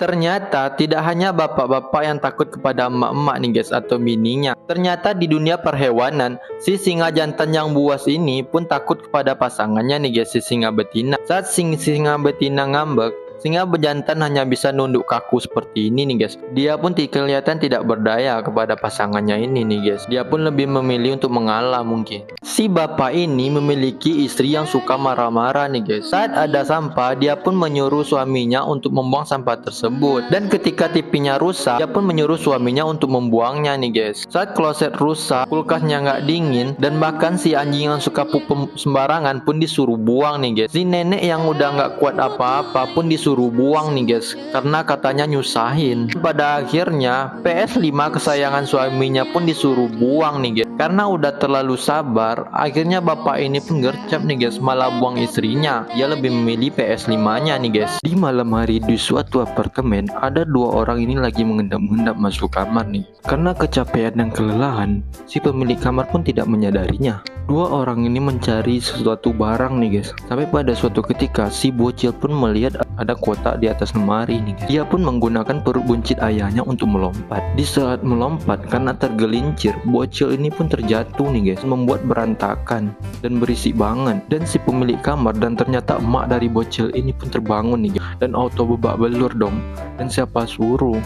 Ternyata tidak hanya bapak-bapak yang takut kepada emak-emak nih guys atau bininya. Ternyata di dunia perhewanan, si singa jantan yang buas ini pun takut kepada pasangannya nih guys, si singa betina. Saat singa betina ngambek, singa bejantan hanya bisa nunduk kaku seperti ini nih guys. Dia pun kelihatan tidak berdaya kepada pasangannya ini nih guys. Dia pun lebih memilih untuk mengalah mungkin. Si bapak ini memiliki istri yang suka marah-marah nih guys. Saat ada sampah, dia pun menyuruh suaminya untuk membuang sampah tersebut. Dan ketika TV-nya rusak, dia pun menyuruh suaminya untuk membuangnya nih guys. Saat kloset rusak, kulkasnya nggak dingin, dan bahkan si anjing yang suka pup sembarangan pun disuruh buang nih guys. Si nenek yang udah nggak kuat apa-apa pun disuruh buang nih guys, karena katanya nyusahin. Pada akhirnya PS5 kesayangan suaminya pun disuruh buang nih guys, karena udah terlalu sabar. Akhirnya bapak ini pun gercep nih guys, malah buang istrinya. Dia lebih memilih PS5-nya nih guys. Di malam hari di suatu apartemen, ada dua orang ini lagi mengendap-endap masuk kamar nih. Karena kecapean dan kelelahan, si pemilik kamar pun tidak menyadarinya. Dua orang ini mencari sesuatu barang nih guys. Sampai pada suatu ketika si bocil pun melihat ada kotak di atas lemari nih guys. Dia pun menggunakan perut buncit ayahnya untuk melompat. Di saat melompat, karena tergelincir, bocil ini pun terjatuh nih guys, membuat berantakan dan berisik banget. Dan si pemilik kamar dan ternyata emak dari bocil ini pun terbangun nih guys, dan auto babak belur dong. Dan siapa suruh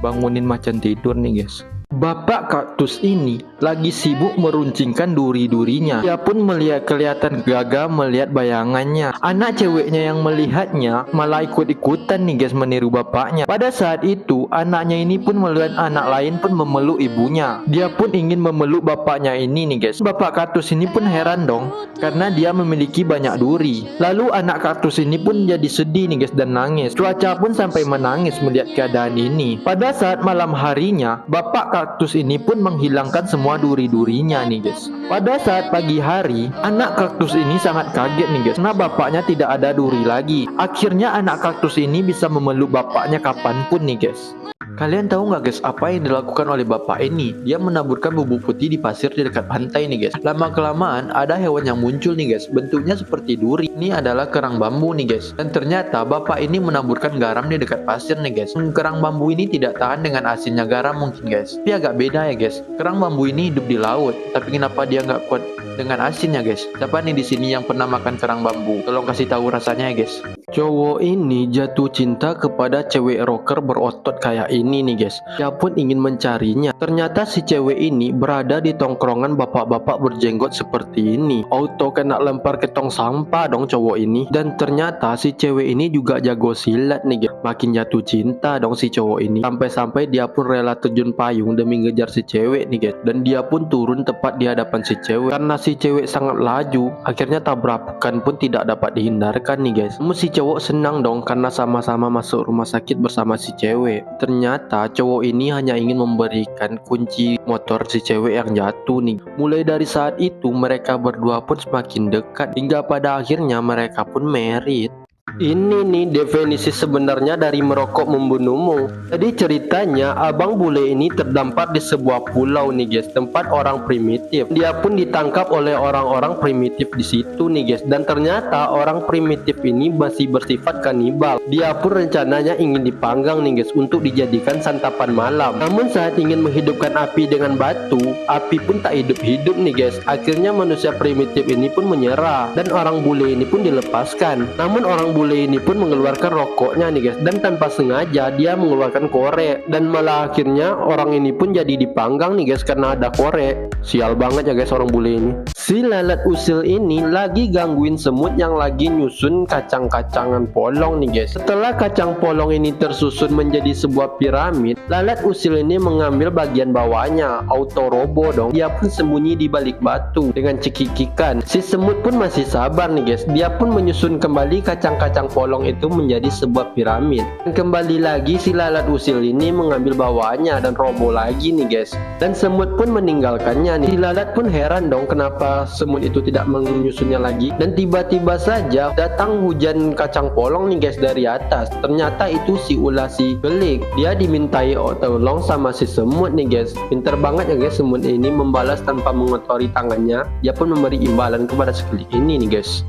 bangunin macan tidur nih guys. Bapak kaktus ini lagi sibuk meruncingkan duri-durinya. Dia pun kelihatan gagah melihat bayangannya. Anak ceweknya yang melihatnya malah ikut-ikutan nih guys meniru bapaknya. Pada saat itu anaknya ini pun melihat anak lain pun memeluk ibunya. Dia pun ingin memeluk bapaknya ini nih guys. Bapak kaktus ini pun heran dong, karena dia memiliki banyak duri. Lalu anak kaktus ini pun jadi sedih nih guys dan nangis. Cuaca pun sampai menangis melihat keadaan ini. Pada saat malam harinya, bapak kaktus ini pun menghilangkan semua duri-durinya nih guys. Pada saat pagi hari, anak kaktus ini sangat kaget nih guys, karena bapaknya tidak ada duri lagi. Akhirnya anak kaktus ini bisa memeluk bapaknya kapanpun nih guys. Kalian tahu nggak guys apa yang dilakukan oleh bapak ini? Dia menaburkan bubuk putih di pasir di dekat pantai nih guys. Lama kelamaan ada hewan yang muncul nih guys, bentuknya seperti duri. Ini adalah kerang bambu nih guys. Dan ternyata bapak ini menaburkan garam di dekat pasir nih guys. Kerang bambu ini tidak tahan dengan asinnya garam mungkin guys. Tapi agak beda ya guys. Kerang bambu ini hidup di laut, tapi kenapa dia nggak kuat dengan asinnya guys? Siapa nih di sini yang pernah makan kerang bambu? Tolong kasih tahu rasanya ya guys. Cowok ini jatuh cinta kepada cewek rocker berotot kayak ini nih guys. Dia pun ingin mencarinya. Ternyata si cewek ini berada di tongkrongan bapak-bapak berjenggot seperti ini. Auto kena lempar ke tong sampah dong cowok ini. Dan ternyata si cewek ini juga jago silat nih guys. Makin jatuh cinta dong si cowok ini. Sampai-sampai dia pun rela terjun payung demi ngejar si cewek nih guys. Dan dia pun turun tepat di hadapan si cewek. Karena si cewek sangat laju, akhirnya tabrakan pun tidak dapat dihindarkan nih guys. Namun si cowok senang dong karena sama-sama masuk rumah sakit bersama si cewek. Ternyata cowok ini hanya ingin memberikan kunci motor si cewek yang jatuh nih. Mulai dari saat itu mereka berdua pun semakin dekat, hingga pada akhirnya mereka pun married. Ini nih definisi sebenarnya dari merokok membunuhmu. Jadi ceritanya abang bule ini terdampar di sebuah pulau nih guys, tempat orang primitif. Dia pun ditangkap oleh orang-orang primitif di situ nih guys. Dan ternyata orang primitif ini masih bersifat kanibal. Dia pun rencananya ingin dipanggang nih guys untuk dijadikan santapan malam. Namun saat ingin menghidupkan api dengan batu, api pun tak hidup-hidup nih guys. Akhirnya manusia primitif ini pun menyerah dan orang bule ini pun dilepaskan. Namun orang bule ini pun mengeluarkan rokoknya nih guys, dan tanpa sengaja dia mengeluarkan korek, dan malah akhirnya orang ini pun jadi dipanggang nih guys karena ada korek. Sial banget ya guys orang bule ini. Si lalat usil ini lagi gangguin semut yang lagi nyusun kacang-kacangan polong nih guys. Setelah kacang polong ini tersusun menjadi sebuah piramid, lalat usil ini mengambil bagian bawahnya, auto robo dong. Dia pun sembunyi di balik batu dengan cekikikan. Si semut pun masih sabar nih guys. Dia pun menyusun kembali kacang-kacang polong itu menjadi sebuah piramid. Dan kembali lagi si lalat usil ini mengambil bawahnya dan robo lagi nih guys. Dan semut pun meninggalkannya nih. Si lalat pun heran dong kenapa semut itu tidak menyusunnya lagi. Dan tiba-tiba saja datang hujan kacang polong nih guys dari atas. Ternyata itu si ular si gelik. Dia dimintai tolong sama si semut nih guys. Pinter banget ya guys semut ini membalas tanpa mengotori tangannya. Dia pun memberi imbalan kepada si gelik ini nih guys.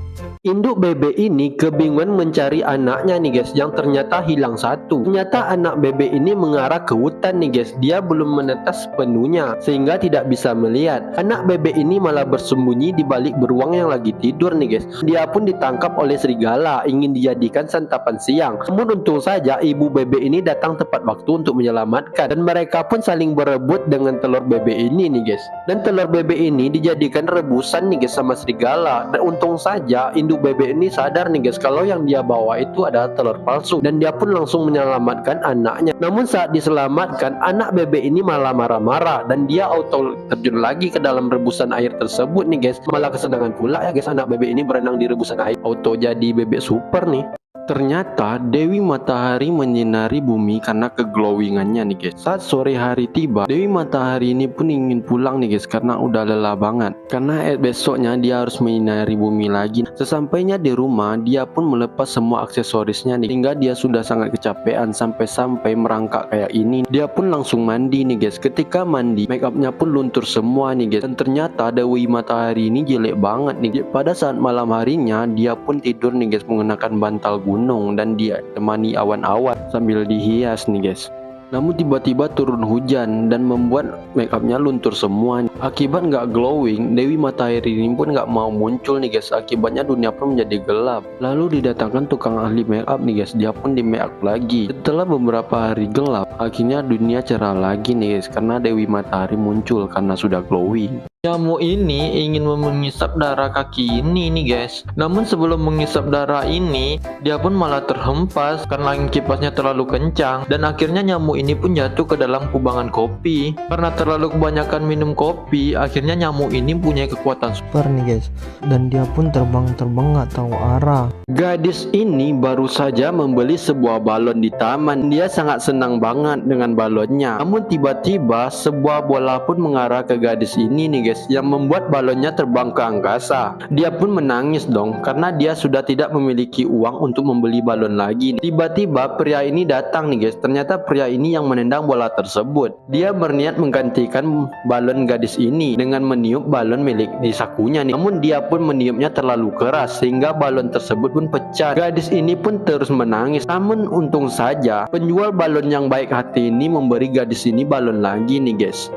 Induk bebek ini kebingungan mencari anaknya nih guys, yang ternyata hilang satu. Ternyata anak bebek ini mengarah ke hutan nih guys. Dia belum menetas sepenuhnya sehingga tidak bisa melihat. Anak bebek ini malah bersembunyi di balik beruang yang lagi tidur nih guys. Dia pun ditangkap oleh serigala, ingin dijadikan santapan siang. Namun untung saja ibu bebek ini datang tepat waktu untuk menyelamatkan, dan mereka pun saling berebut dengan telur bebek ini nih guys. Dan telur bebek ini dijadikan rebusan nih guys sama serigala. Dan untung saja induk bebek ini sadar nih guys kalau yang dia bawa itu adalah telur palsu, dan dia pun langsung menyelamatkan anaknya. Namun saat diselamatkan, anak bebek ini malah marah-marah dan dia auto terjun lagi ke dalam rebusan air tersebut nih guys. Malah kesenangan pula ya guys, anak bebek ini berenang di rebusan air, auto jadi bebek super nih. Ternyata Dewi Matahari menyinari bumi karena keglowingannya nih guys. Saat sore hari tiba, Dewi Matahari ini pun ingin pulang nih guys karena udah lelah banget. Karena besoknya dia harus menyinari bumi lagi. Sesampainya di rumah, dia pun melepas semua aksesorisnya nih, hingga dia sudah sangat kecapean sampai merangkak kayak ini. Dia pun langsung mandi nih guys. Ketika mandi, make upnya pun luntur semua nih guys. Dan ternyata Dewi Matahari ini jelek banget nih. Pada saat malam harinya, dia pun tidur nih guys mengenakan bantal gunung dan dia temani awan-awan sambil dihias nih guys. Namun tiba-tiba turun hujan dan membuat make upnya luntur semua. Akibat nggak glowing, Dewi Matahari ini pun nggak mau muncul nih guys. Akibatnya dunia pun menjadi gelap. Lalu didatangkan tukang ahli make up nih guys. Dia pun di make up lagi. Setelah beberapa hari gelap, akhirnya dunia cerah lagi nih guys, karena Dewi Matahari muncul karena sudah glowing. Nyamuk ini ingin mengisap darah kaki ini nih guys. Namun sebelum mengisap darah ini, dia pun malah terhempas karena angin kipasnya terlalu kencang. Dan akhirnya nyamuk ini pun jatuh ke dalam kubangan kopi. Karena terlalu kebanyakan minum kopi, akhirnya nyamuk ini punya kekuatan super nih guys, dan dia pun terbang-terbang nggak tahu arah. Gadis ini baru saja membeli sebuah balon di taman. Dia sangat senang banget dengan balonnya. Namun tiba-tiba sebuah bola pun mengarah ke gadis ini nih guys, yang membuat balonnya terbang ke angkasa. Dia pun menangis dong karena dia sudah tidak memiliki uang untuk membeli balon lagi. Tiba-tiba pria ini datang nih guys. Ternyata pria ini yang menendang bola tersebut. Dia berniat menggantikan balon gadis ini dengan meniup balon milik di sakunya nih. Namun dia pun meniupnya terlalu keras sehingga balon tersebut pun pecah. Gadis ini pun terus menangis. Namun untung saja penjual balon yang baik hati ini memberi gadis ini balon lagi nih guys.